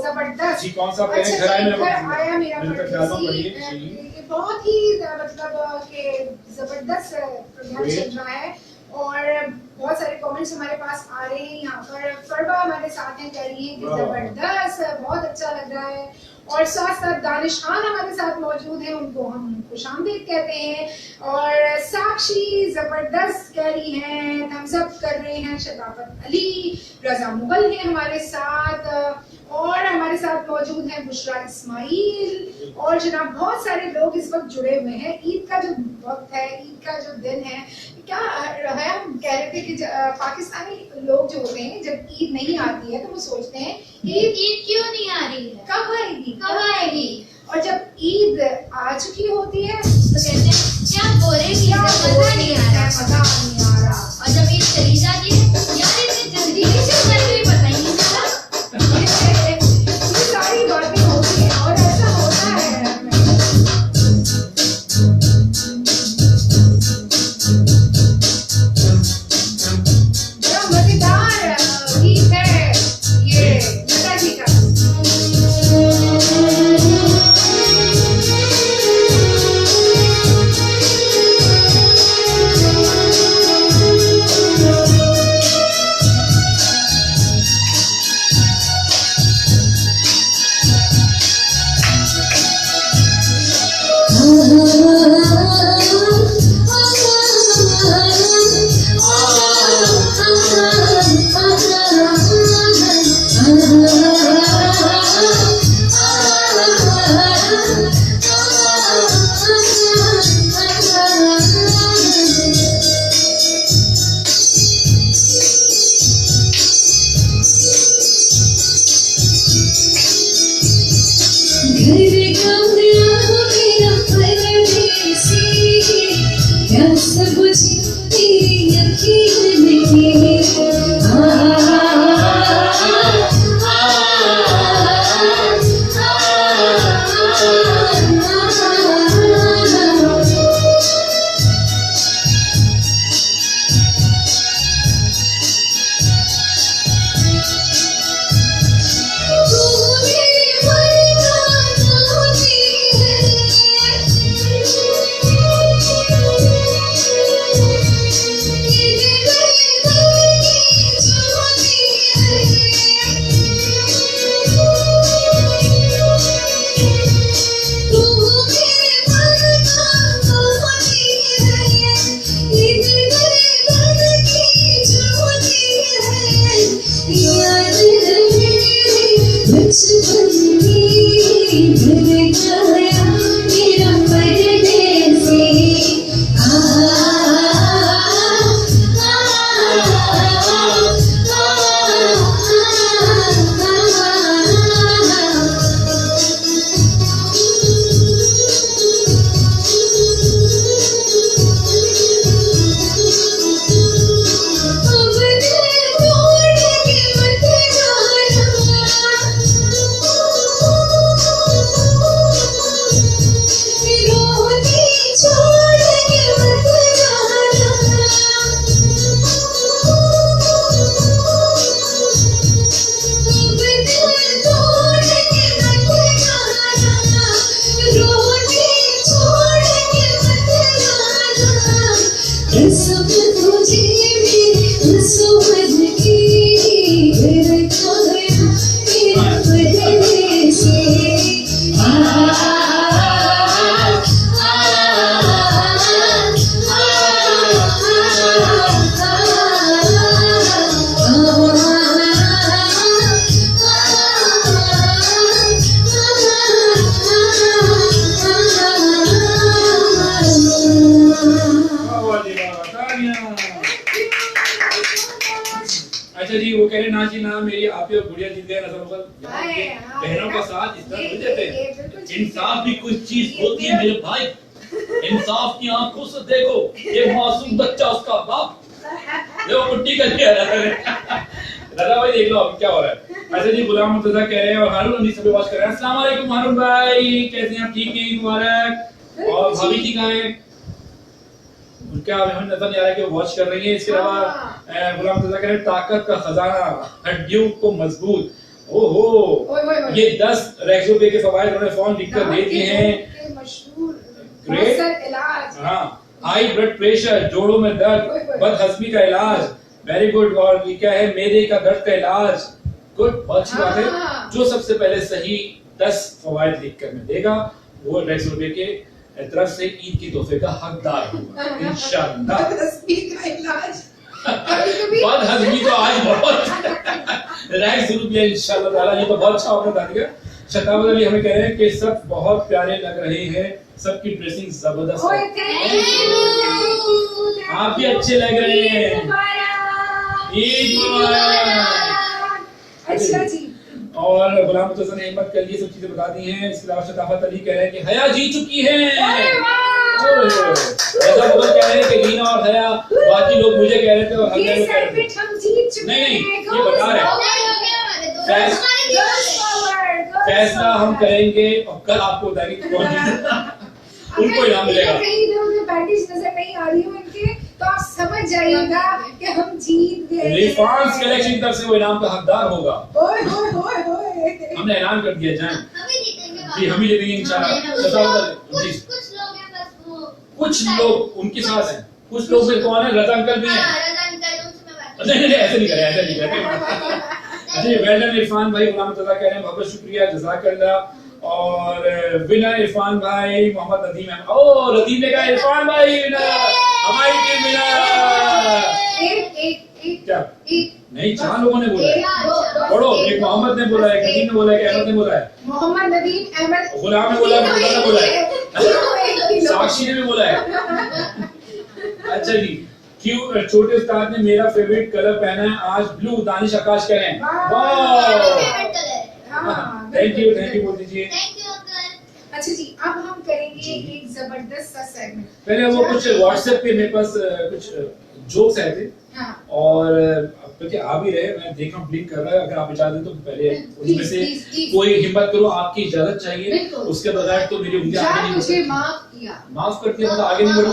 जबरदस्त जी, कौन सा पहले घर आया मेरा पढ़िए। बहुत ही मतलब के जबरदस्त प्रोग्राम चल रहा है और बहुत सारे कमेंट्स हमारे पास आ रहे हैं। यहाँ पर फरबा हमारे साथ हैं, कह रही हैं कि जबरदस्त, बहुत अच्छा लग रहा है। और साथ साथ दानिश खान हमारे साथ मौजूद हैं, उनको हम खुशामदीद कहते हैं। और साक्षी जबरदस्त कह रही हैं, थम्स अप कर रहे हैं। शताफत अली, रजा मुगल हैं हमारे साथ और हमारे साथ मौजूद हैं बुशरा इस्माइल और जनाब बहुत सारे लोग इस वक्त जुड़े हुए हैं। ईद का जो वक्त है, ईद का जो दिन है, क्या है, हम कह रहे थे कि पाकिस्तानी लोग जो होते हैं जब ईद नहीं आती है तो वो सोचते हैं ईद क्यों नहीं आ रही है, कब आएगी। और जब ईद आ चुकी होती है तो कहते हैं क्या बोलेंगे, मजा नहीं आ रहा। और जब ईद चली जाती है, यार इतनी जल्दी क्यों कर रही, पता ही नहीं चला। ये सारी बातें होती हैं और ऐसा होता है। बड़ा मजेदार गीत है ये लता जी का। अच्छा जी, वो कह रहे ना जी ना, मेरी आप ही और गुड़िया जीत गए नजर बहनों का साथ इस तरह नहीं देते। इंसाफ भी कुछ चीज होती है मेरे भाई। इंसाफ की आंखों से देखो, ये मासूम बच्चा उसका बाप देखो पुट्टी कर दिया दादा भाई, देख लो अब क्या हो रहा है। अच्छा जी, गुलाम मुर्तजा कह रहे हैं और हारून अली सभी वॉच कर रहे हैं। अस्सलाम वालेकुम हारून भाई, कैसे हैं आप? ठीक हैं, मुबारक। और भाभी जी कहाँ हैं? उनका हमें नजर नहीं आ रहा है कि वो वॉच कर रही है। इसके अलावा गुलाम मुर्तजा कह रहे हैं ताकत का खजाना, हड्डियों को मजबूत। ओहो, ये 10 रेक्सोबे के फवाइद उन्होंने फॉर्म लिखकर दे दिए हैं। ग्रेट इलाज, हाँ, हाई ब्लड प्रेशर, जोड़ों में दर्द, बदहजमी का इलाज, वेरी गुड। और ये क्या है? मैदे का दर्द का इलाज। गुड, बहुत अच्छी बात है। जो सबसे पहले सही 10 फवाइद लिखकर में देगा वो रेक्सोबे के तरफ से ईद की तोहफे का हकदार होगा इंशाअल्लाह। बदहजमी तो आज बहुत रैक जरूर लिया इंशाअल्लाह ताला। ये तो बहुत अच्छा आपने बता दिया। शतावत अली हमें कह रहे हैं कि सब बहुत प्यारे लग रहे हैं, सबकी ड्रेसिंग जबरदस्त है। आप भी अच्छे लग रहे हैं। ईद मुबारक। अच्छा जी। और गुलाम मुर्तजा ने हिम्मत कर ली, सब चीजें बता दी हैं। इसके अलावा शताफत अली कह रहे हैं कि हया जीत चुकी है। ऐसा बोल कह रहे हैं कि रीना और हया, बाकी लोग मुझे कह रहे थे और ये सेगमेंट हम जीत चुके हैं। नहीं, ये बता रहे हैं फैसला हम करेंगे और कल आपको बताएंगे कौन जीता। उनको इनाम मिलेगा। कहीं इधर उधर बैंडेज नजर नहीं आ रही हो इनके, तो आप समझ जाइएगा कि हम जीत गए। रिफांस कलेक्शन की तरफ से वो इनाम का हकदार होगा। ओए होए होए होए, हमने ऐलान कर दिया जाए जी, हम ही जीतेंगे इंशाल्लाह। कुछ लोग हैं बस वो, कुछ लोग उनके साथ हैं, कुछ लोग में कौन है? रजा अंकल भी हैं। नहीं, ऐसे नहीं करें, ऐसे नहीं करें। अच्छा, वेल डन इरफान भाई, गुलाम मुर्तजा कह रहे हैं बहुत शुक्रिया, जज़ाकल्लाह। और विनर इरफान भाई, मोहम्मद नदीम है। ओ नदीम ने कहा इरफान भाई विनर, हमारी टीम विनर। एक क्या? नहीं, 4 लोगों ने बोला है। पढ़ो, एक मोहम्मद ने बोला है, नदीम ने बोला है, अहमद ने बोला है, मोहम्मद नदीम, अहमद, गुलाम ने बोला है, मुर्तजा ने बोला है, साक्षी ने भी बोला है। अच्छा जी, क्यों छोटे उस्ताद ने मेरा फेवरेट कलर पहना है आज ब्लू। दानिश आकाश कह रहे हैं वाह, थैंक यू बोल दीजिए। अच्छा जी, अब हम करेंगे एक जबरदस्त सा सेगमेंट। पहले वो कुछ व्हाट्सएप पे मेरे पास कुछ जोक्स आए थे। हाँ। और क्योंकि आ भी रहे, मैं देख रहा हूँ ब्लिंक कर रहा है, अगर आप इजाजत तो पहले उनमें से कोई हिम्मत करो, आपकी इजाजत चाहिए, उसके बगैर तो मेरी उंगलियां आगे नहीं मुझे बढ़ती। माफ किया, माफ करती है, मतलब आगे नहीं बढ़ो,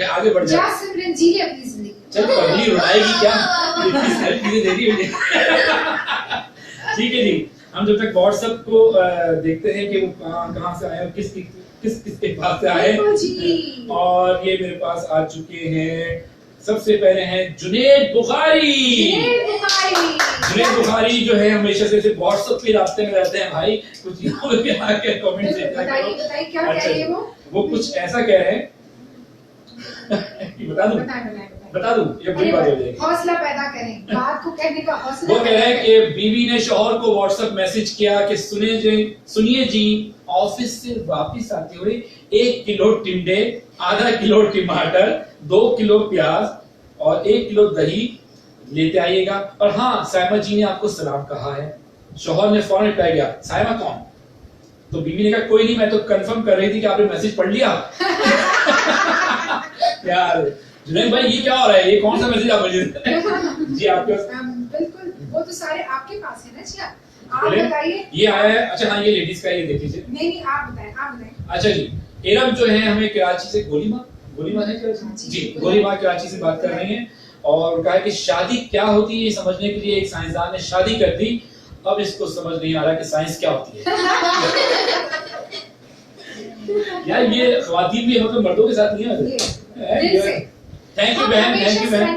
आगे बढ़ जाए। जा सिमरन जी ले अपनी जिंदगी। चल पगली रुलाएगी क्या? इतनी सारी चीजें दे रही है। ठीक है जी, हम जब तक व्हाट्सएप को देखते हैं कि वो कहाँ से आए और किस के पास से आए। और ये मेरे पास आ चुके हैं। सबसे पहले हैं जुनेद बुखारी। जुनेद बुखारी जो है हमेशा से व्हाट्सएप पे रास्ते में रहते हैं भाई, कुछ यहाँ पे आके कमेंट देते हैं। बताइए क्या कह रहे हैं वो कुछ ऐसा कह रहे हैं। बता दूं ये बड़ी बात हो जाएगी। हौसला पैदा करें, बात को कहने का हौसला। वो कह रहे हैं कि बीवी ने शौहर को व्हाट्सएप मैसेज किया कि सुनिए जी, ऑफिस से वापस आते हुए 1 किलो टिंडे, आधा किलो टमाटर, 2 किलो प्याज और 1 किलो दही लेते आइएगा। और हाँ, साइमा जी ने आपको सलाम कहा है। शौहर ने फौरन रिप्लाई किया, साइमा कौन? तो बीवी ने कहा, कोई नहीं, मैं तो कंफर्म कर रही थी कि आपने मैसेज पढ़ लिया। यार जुनैद भाई, ये क्या हो रहा है? ये कौन सा मैसेज आप मुझे जी आपके बिल्कुल, वो तो सारे आपके पास है ना जी। आप बताइए। ये आया है, अच्छा हाँ, ये लेडीज का, ये देख लीजिए। नहीं, आप बताएं। अच्छा जी, इरम जो है हमें कराची से, गोलीमार है कराची जी, गोलीमार कराची से बात कर रहे हैं और कहा कि शादी क्या होती है ये समझने के लिए एक साइंसदान ने शादी कर दी। अब इसको समझ नहीं आ रहा कि साइंस क्या होती है। यार ये खवातीन भी मतलब मर्दों के साथ नहीं है। थैंक यू बहन, थैंक यू बहन।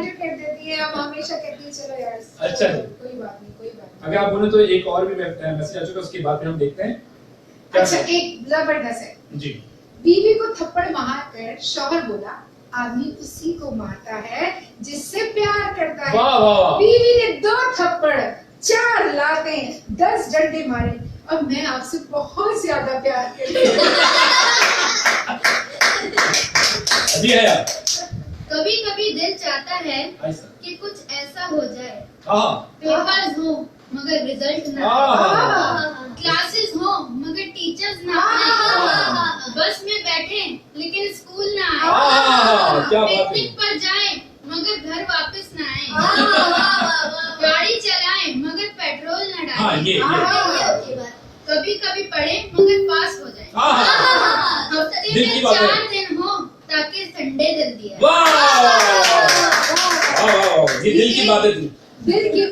हम हमेशा कहती है चलो यार, अच्छा कोई बात नहीं। अगर आप बोले तो एक और भी मैसेज आ चुका है, उसके बाद फिर हम देखते हैं। अच्छा, एक जबरदस्त है जी। बीवी को थप्पड़ मारकर शौहर बोला, आदमी उसी को मारता है जिससे प्यार करता है। वाह वाह वाह। बीवी ने 2 थप्पड़, 4 लातें, 10 डंडे मारे और मैं आपसे बहुत ज्यादा प्यार करती हूँ। अभी है यार। कभी कभी दिल चाहता है कि कुछ ऐसा हो जाए, हाँ, पेपर्स हो मगर रिजल्ट ना आए, क्लासेस हो मगर टीचर्स ना आए, बस में बैठे लेकिन स्कूल ना आए, पिकनिक पर जाएं मगर घर वापस ना आए, गाड़ी चलाएं मगर पेट्रोल ना डालें, कभी कभी पढ़े मगर पास हो जाए, हफ्ते में 4 दिन हो ताकि संडे जल्दी आए। ये दिल की बात है। दिल की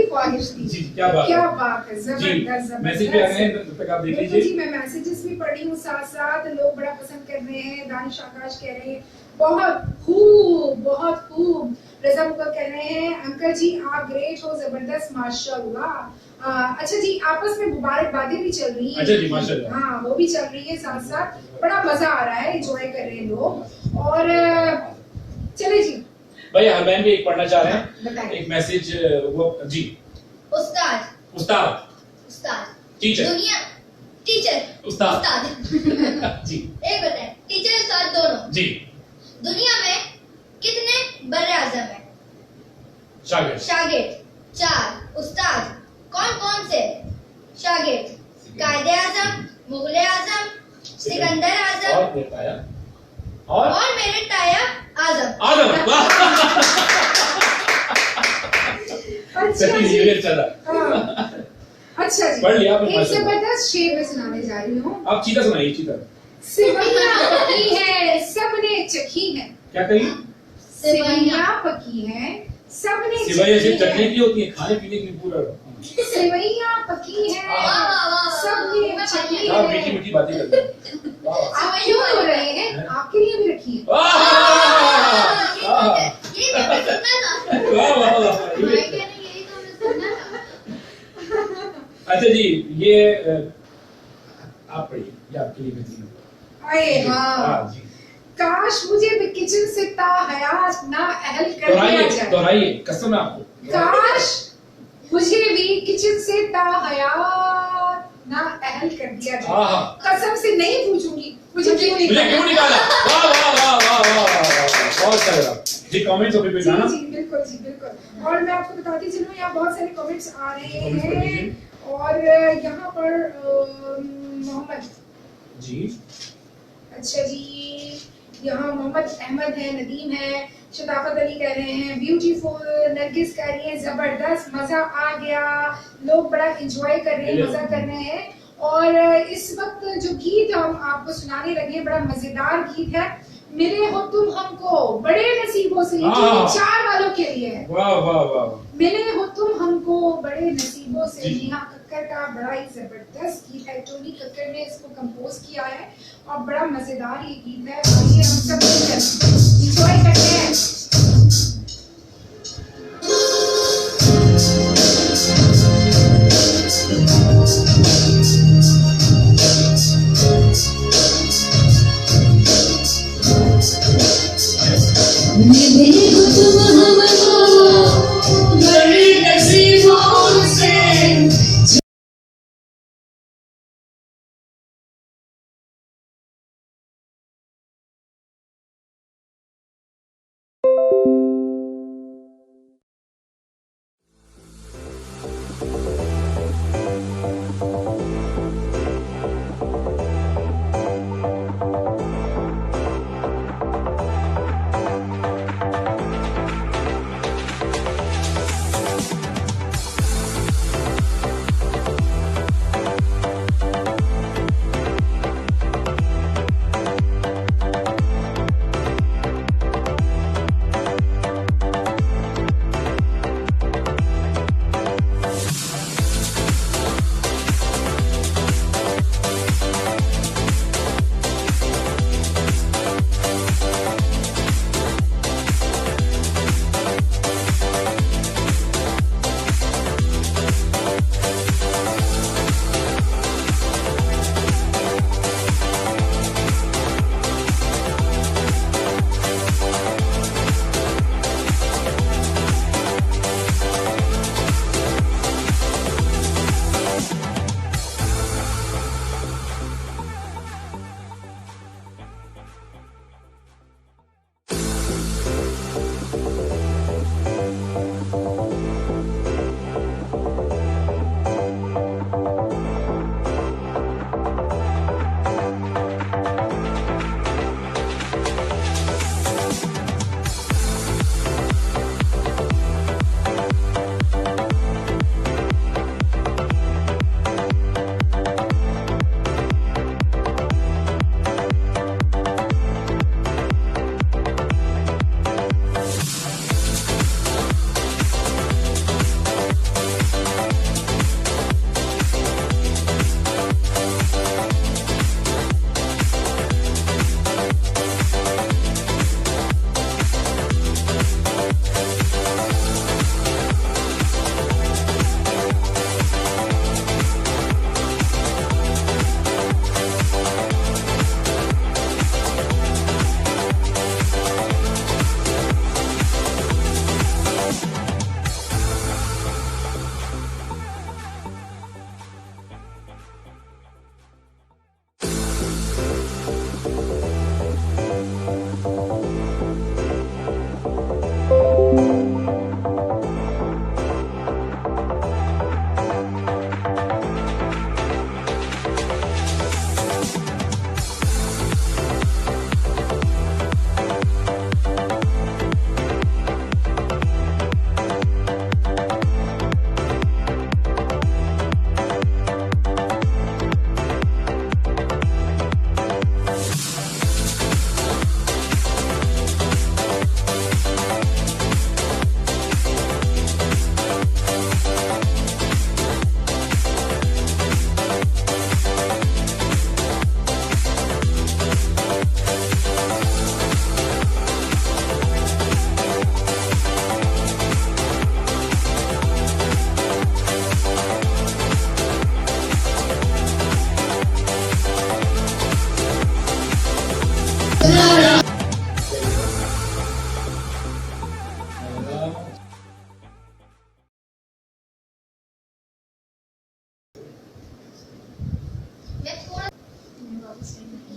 ख्वाहिश थी। जी, क्या बात है, जबरदस्त। मैसेज भी आ गए हैं, तब तक आप देख लीजिए। जी, मैं मैसेजेस भी पढ़ी हूँ साथ साथ। लोग बड़ा पसंद कर रहे हैं। दानिश आकाश कह रहे हैं बहुत खूब। रजा मुगल कह रहे हैं, अंकल जी आप ग्रेट हो, जबरदस्त, माशाल्लाह। अच्छा जी, आपस में मुबारकबादें भी चल रही है। अच्छा जी, माशाल्लाह। हाँ, वो भी चल रही है साथ साथ। बड़ा मजा आ रहा है, एंजॉय कर रहे हैं लोग। और चले जी भाई, हर बहन भी एक पढ़ना चाह रहे हैं। बताएं। एक मैसेज वो जी। उस्ताद टीचर, दुनिया, टीचर उस्ताद जी। एक बताएं, टीचर उस्ताद दोनों जी। दुनिया में कितने बर्रे आज़म हैं? शागिर्द 4। उस्ताद कौन से? शागिर्द कायदे आज़म, मुगले आज़म, सिकंदर आज़म और मेरे टाया आज़म। अच्छा जी, पढ़ लिया। एक जबरदस्त शेर में सुनाने जा रही हूँ। आप चीता सुनाइए। चीता सिवैयां पकी है सबने चखी है। क्या कही? सिवैयां पकी है सबने चखने की होती है, खाने पीने की पूरा। सिवैयां पकी है सबने चखी है। मीठी मीठी बातें करते हैं। आप क्यों हो रहे हैं? आपके लिए भी रखी है। अच्छा जी, ये आप पढ़िए, ये आपके लिए भेजी। अरे हाँ जी। काश मुझे भी किचन से ताहयात ना अहल कर दिया जाए। दोहराइए, कसम है आपको। काश मुझे भी किचन से ताहयात ना अहल कर दिया जाए। कसम से नहीं पूछूंगी मुझे क्यों निकाला। वाह वाह वाह वाह वाह, बहुत अच्छा लगा जी। कमेंट्स अभी भी जाना। जी बिल्कुल। और मैं आपको बताती चलूं, यहाँ बहुत सारे कमेंट्स आ रहे हैं। और यहाँ पर मोहम्मद जी, अच्छा जी, यहाँ मोहम्मद अहमद है, नदीम है, शताफत अली कह रहे हैं ब्यूटीफुल, नरगिस कह रही है जबरदस्त, मजा आ गया, लोग बड़ा एंजॉय कर रहे हैं, मजा कर रहे हैं। और इस वक्त जो गीत हम आपको सुनाने लगे बड़ा मजेदार गीत है, मिले हो तुम हमको बड़े नसीबों से, 4 वालों के लिए है। वाह वाह वाह। मिले हो तुम हमको बड़े नसीबों से, नेहा कक्कर का बड़ा ही जबरदस्त गीत है। टोनी कक्कर ने इसको कंपोज किया है और बड़ा मजेदार ये गीत है। आइए हम सब मिलकर एंजॉय करते हैं। मिले हो तुम हमको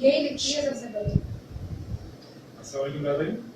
यही लिखती है सबसे बड़ी। अस्सलाम वालेकुम।